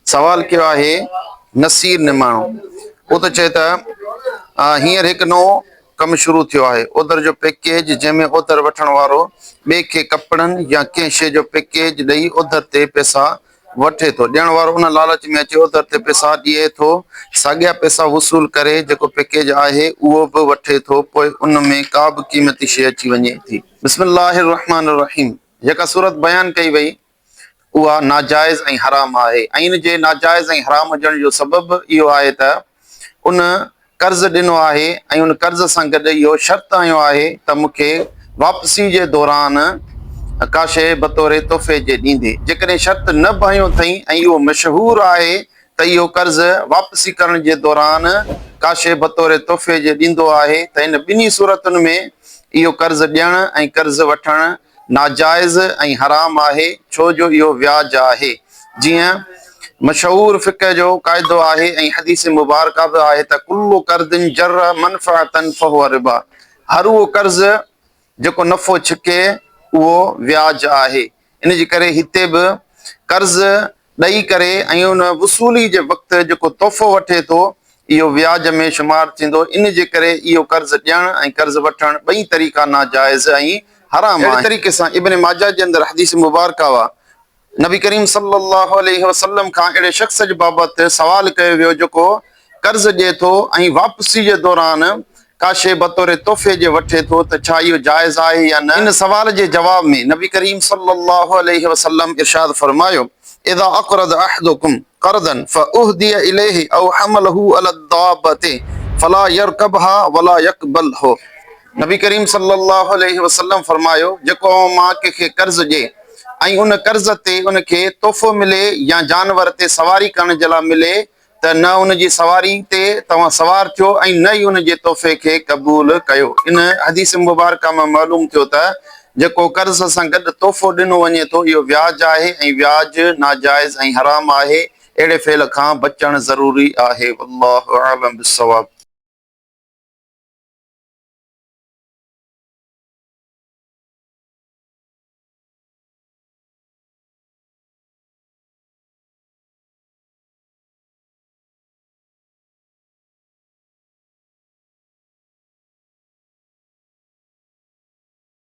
सवाल कयो आहे नसीर निमाणो। वो तो चए त हींअर हिकु नओं कमु शुरू थियो आहे। उधर जो पैकेज जंहिंमें उधर वठण वारो ॿिए खे कपिड़नि या कंहिं शइ जो पैकेज ॾेई उधर ते पैसा वठे थो। ॾियण वारो उन लालच में अचे उधर ते पैसा ॾिए थो, साॻिया पैसा वसूल करे जेको पैकेज आहे उहो बि वठे थो, पोइ उन में का बि क़ीमती शइ अची वञे थी। बिस्मिल्लाहिर रहमानिर रहीम। जेका सूरत बयान कई वई उहा नाजायज़ ऐं हराम आहे। ऐं इन जे नाजायज़ ऐं हराम हुजण जो सबबु इहो आहे त उन कर्ज़ ॾिनो आहे ऐं उन कर्ज़ सां गॾु इहो शर्त आयो आहे त मूंखे वापसी जे दौरान का शइ बतौर तोहफ़े जे ॾींदे। जेकॾहिं शर्त न भायो अथई ऐं इहो मशहूरु आहे त इहो कर्ज़ वापसी करण जे दौरान का शइ बतौर तोहफ़े जे ॾींदो आहे त इन ॿिन्ही सूरतुनि में इहो कर्ज़ ॾियणु ऐं कर्ज़ वठणु नाजायज़ ऐं हराम आहे, छो जो इहो व्याज आहे। जीअं मशहूर फ़िक़ह जो क़ाइदो आहे ऐं हदीस मुबारका बि आहे त कुल्लु कर्ज़िन जर्र मनफ़अतन फहुव रिबा। हर उहो कर्ज़ जेको नफ़ो छिके उहो व्याज आहे। इन जे करे हिते बि कर्ज़ ॾेई करे ऐं उन वसूली जे वक़्तु जेको तोहफ़ो वठे थो इहो व्याज में शुमार थींदो। इन जे करे इहो कर्ज़ ॾियणु ऐं कर्ज़ वठणु ॿई तरीक़ा नाजाइज़ ऐं हराम आहे। तरीक़े सां इब्न माजा जे अंदरि हदीस मुबारका वा नबी करीम सल्लल्लाहु अलैहि वसल्लम खां अहिड़े शख़्स जे बाबति सवाल कयो वियो जेको कर्ज़ ॾिए थो ऐं वापसी जे दौरान का शइ बतौर तोहफ़े जे वठे थो त छा इहो जाइज़ आहे या न। इन सवाल जे जवाब में नबी करीम सल्लल्लाहु अलैहि वसल्लम इरशाद फरमायो इज़ा अक़रज़ अहदुकुम क़र्ज़न फ़उहदिय इलैहि औ हमलहु अला दाबति फला यरकबहा वला यक़बलहु। नबी करीम सल्लल्लाहु अलैहि वसल्लम फरमायो जेको मां कंहिंखे कर्ज़ ॾिए ऐं उन कर्ज़ ते उनखे तोहफ़ो मिले या जानवर ते सवारी करण जे लाइ मिले त न उन जी सवारी ते तव्हां सवार थियो ऐं न ई उन जे तोहफ़े खे क़बूल कयो। इन हदीस मुबारका मां मालूम थियो त जेको कर्ज़ सां गॾु तोहफ़ो ॾिनो वञे थो इहो व्याज आहे ऐं व्याज नाजाइज़ ऐं हराम आहे। अहिड़े फेल खां बचणु ज़रूरी आहे। वल्लाहु अअलम बिस्सवाब।